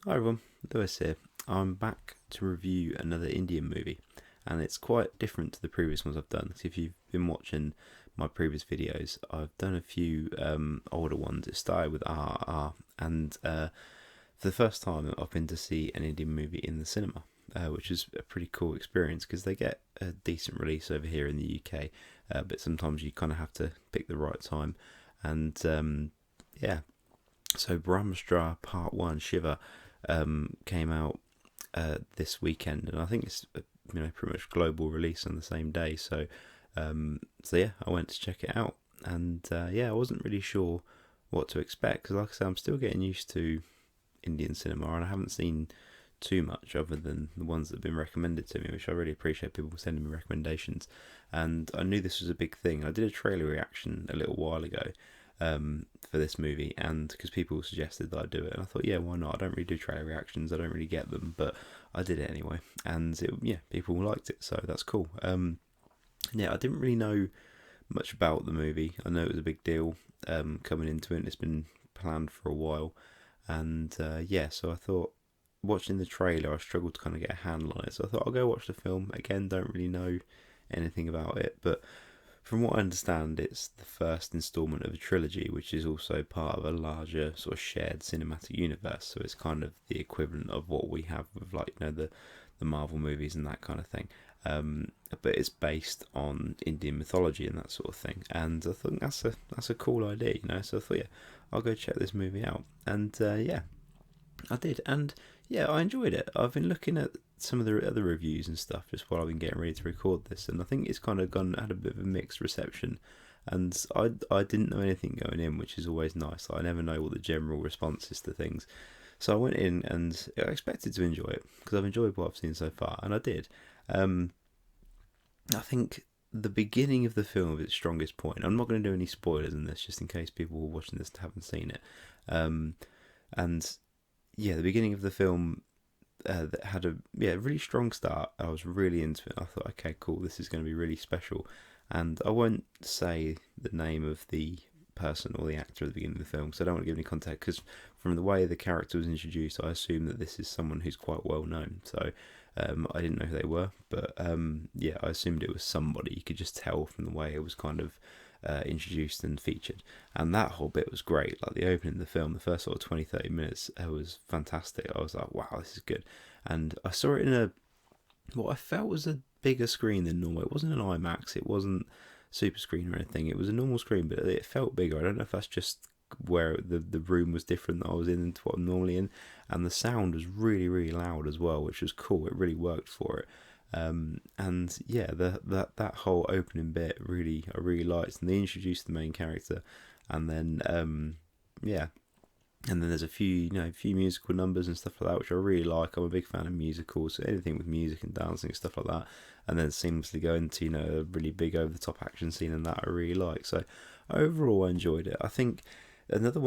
Hi everyone, Lewis here. I'm back to review another Indian movie, and it's quite different to the previous ones I've done. So if you've been watching my previous videos, I've done a few older ones. It started with RRR, and for the first time, I've been to see an Indian movie in the cinema, which is a pretty cool experience because they get a decent release over here in the UK, but sometimes you kind of have to pick the right time. And yeah, so Brahmastra Part 1 Shiva came out this weekend, and I think it's pretty much global release on the same day. So yeah, I went to check it out, and yeah, I wasn't really sure what to expect because, like I said, I'm still getting used to Indian cinema, and I haven't seen too much other than the ones that have been recommended to me, which I really appreciate people sending me recommendations. And I knew this was a big thing. I did a trailer reaction a little while ago for this movie, and because people suggested that I do it, and I thought, yeah, why not? I don't really do trailer reactions. I don't really get them, but I did it anyway, and yeah, people liked it, so that's cool. Yeah, I didn't really know much about the movie. I know it was a big deal coming into it. And it's been planned for a while, and yeah, so I thought watching the trailer, I struggled to kind of get a handle on it. So I thought I'll go watch the film again. Don't really know anything about it, but from what I understand, it's the first installment of a trilogy, which is also part of a larger sort of shared cinematic universe. So it's kind of the equivalent of what we have with, like, the Marvel movies and that kind of thing. But it's based on Indian mythology and that sort of thing. And I think that's a cool idea. So I thought, yeah, I'll go check this movie out. And yeah, I did, and yeah, I enjoyed it. I've been looking at some of the other reviews and stuff just while I've been getting ready to record this, and I think it's kind of gone had a bit of a mixed reception. And I didn't know anything going in, which is always nice. I never know what the general response is to things. So I went in and I expected to enjoy it because I've enjoyed what I've seen so far, and I did. Um, I think the beginning of the film is its strongest point. I'm not going to do any spoilers in this, just in case people watching this haven't seen it. Um, and yeah, the beginning of the film that had a really strong start. I was really into it. I thought, okay, cool, this is going to be really special. And I won't say the name of the person or the actor at the beginning of the film because I don't want to give any context. Because from the way the character was introduced, I assume that this is someone who's quite well known. So I didn't know who they were, but yeah, I assumed it was somebody. You could just tell from the way it was kind of introduced and featured, and that whole bit was great. Like the opening of the film, the first sort of 20-30 minutes, was fantastic. I was like, wow, this is good. And I saw it in what I felt was a bigger screen than normal. It wasn't an IMAX, it wasn't super screen or anything. It was a normal screen, but it felt bigger. I don't know if that's just where the room was different that I was in to what I'm normally in, and the sound was really really loud as well, which was cool. It really worked for it. And yeah, that whole opening bit I really liked, and they introduced the main character, and then yeah, and then there's a few musical numbers and stuff like that, which I really like. I'm a big fan of musicals, so anything with music and dancing and stuff like that, and then seamlessly go into a really big over the top action scene, and that I really like. So overall, I enjoyed it. I think another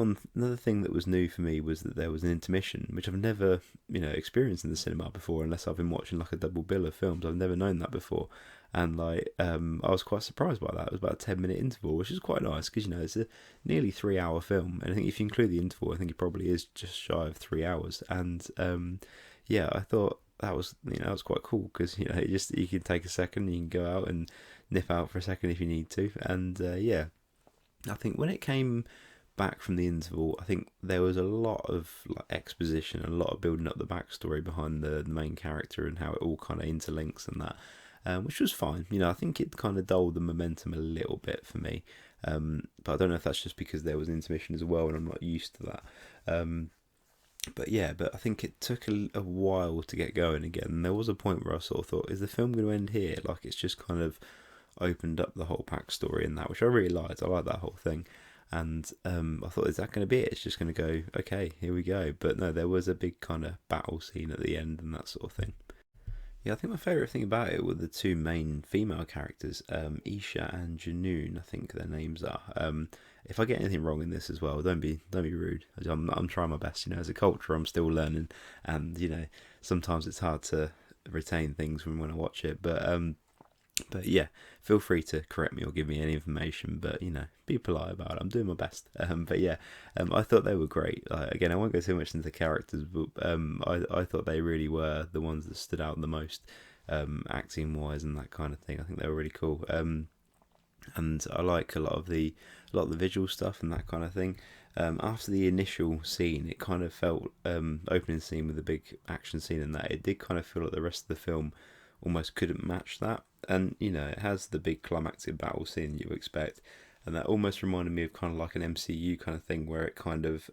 thing that was new for me was that there was an intermission, which I've never experienced in the cinema before, unless I've been watching like a double bill of films. I've never known that before, and like I was quite surprised by that. It was about a 10-minute interval, which is quite nice because it's a nearly 3 hour film, and I think if you include the interval, I think it probably is just shy of 3 hours. And yeah, I thought that was that was quite cool because you can take a second, you can go out and nip out for a second if you need to, and yeah, I think when it came back from the interval, I think there was a lot of like exposition, a lot of building up the backstory behind the main character and how it all kind of interlinks and that, which was fine. I think it kind of dulled the momentum a little bit for me, but I don't know if that's just because there was an intermission as well, and I'm not used to that. But yeah, but I think it took a while to get going again. And there was a point where I sort of thought, is the film going to end here? Like it's just kind of opened up the whole backstory and that, which I really liked. I like that whole thing. And I thought, is that going to be it? It's just going to go, okay, here we go. But no, there was a big kind of battle scene at the end and that sort of thing. Yeah, I think my favourite thing about it were the two main female characters, Isha and Janoon, I think their names are. If I get anything wrong in this as well, don't be rude. I'm trying my best. As a culture, I'm still learning, and sometimes it's hard to retain things from when I watch it. But But yeah, feel free to correct me or give me any information. But be polite about it. I'm doing my best. But yeah, I thought they were great. Again, I won't go too much into the characters, but I thought they really were the ones that stood out the most, acting wise and that kind of thing. I think they were really cool. And I like a lot of the visual stuff and that kind of thing. After the initial scene, it kind of felt, opening scene with the big action scene and that, it did kind of feel like the rest of the film almost couldn't match that. And it has the big climactic battle scene you expect, and that almost reminded me of kind of like an MCU kind of thing where it kind of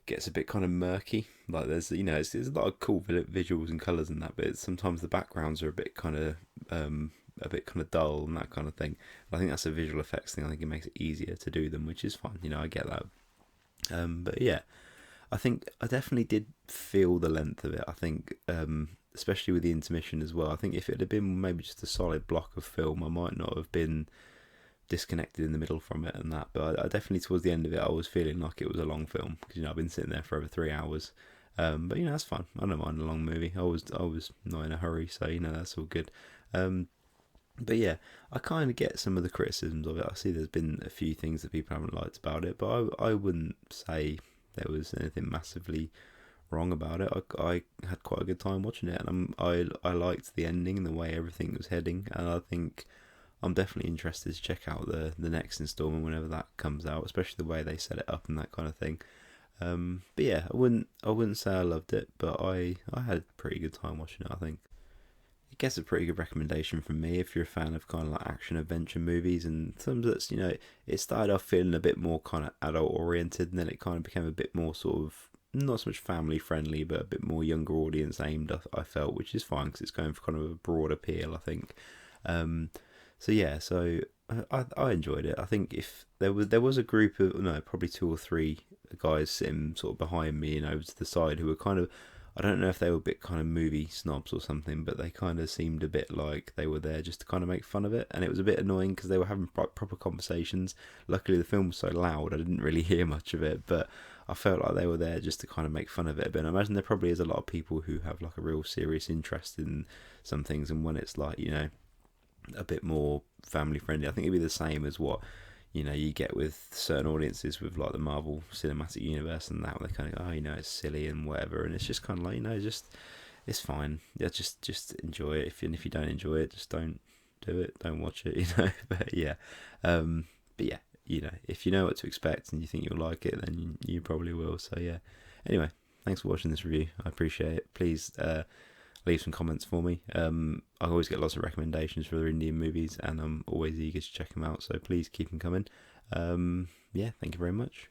gets a bit kind of murky. Like there's a lot of cool visuals and colours and that, but sometimes the backgrounds are a bit kind of dull and that kind of thing. And I think that's a visual effects thing. I think it makes it easier to do them, which is fine. I get that. But yeah, I think I definitely did feel the length of it. I think, especially with the intermission as well. I think if it had been maybe just a solid block of film, I might not have been disconnected in the middle from it and that. But I definitely towards the end of it, I was feeling like it was a long film because I've been sitting there for over 3 hours. But that's fine. I don't mind a long movie. I was not in a hurry, so that's all good. But yeah, I kind of get some of the criticisms of it. I see there's been a few things that people haven't liked about it, but I wouldn't say there was anything massively wrong about it. I had quite a good time watching it, and I liked the ending and the way everything was heading, and I think I'm definitely interested to check out the next installment whenever that comes out, especially the way they set it up and that kind of thing. But yeah, I wouldn't say I loved it, but I had a pretty good time watching it. I think it gets a pretty good recommendation from me if you're a fan of kind of like action adventure movies, and some that's it started off feeling a bit more kind of adult oriented, and then it kind of became a bit more sort of not so much family friendly, but a bit more younger audience aimed. I felt, which is fine because it's going for kind of a broad appeal, I think. So yeah, so I enjoyed it. I think if there was a group of no, probably two or three guys sitting sort of behind me and over to the side who were kind of, I don't know if they were a bit kind of movie snobs or something, but they kind of seemed a bit like they were there just to kind of make fun of it, and it was a bit annoying because they were having proper conversations. Luckily, the film was so loud I didn't really hear much of it, but I felt like they were there just to kind of make fun of it a bit. And I imagine there probably is a lot of people who have like a real serious interest in some things, and when it's like a bit more family friendly, I think it'd be the same as what you get with certain audiences with like the Marvel Cinematic Universe and that, where they kind of go, it's silly and whatever, and it's just kind of like just it's fine. Yeah, just enjoy it. If you don't enjoy it, just don't do it. Don't watch it. But yeah, but yeah, if you know what to expect and you think you'll like it, then you probably will. So yeah. Anyway, thanks for watching this review. I appreciate it. Please leave some comments for me. I always get lots of recommendations for other Indian movies, and I'm always eager to check them out. So please keep them coming. Yeah, thank you very much.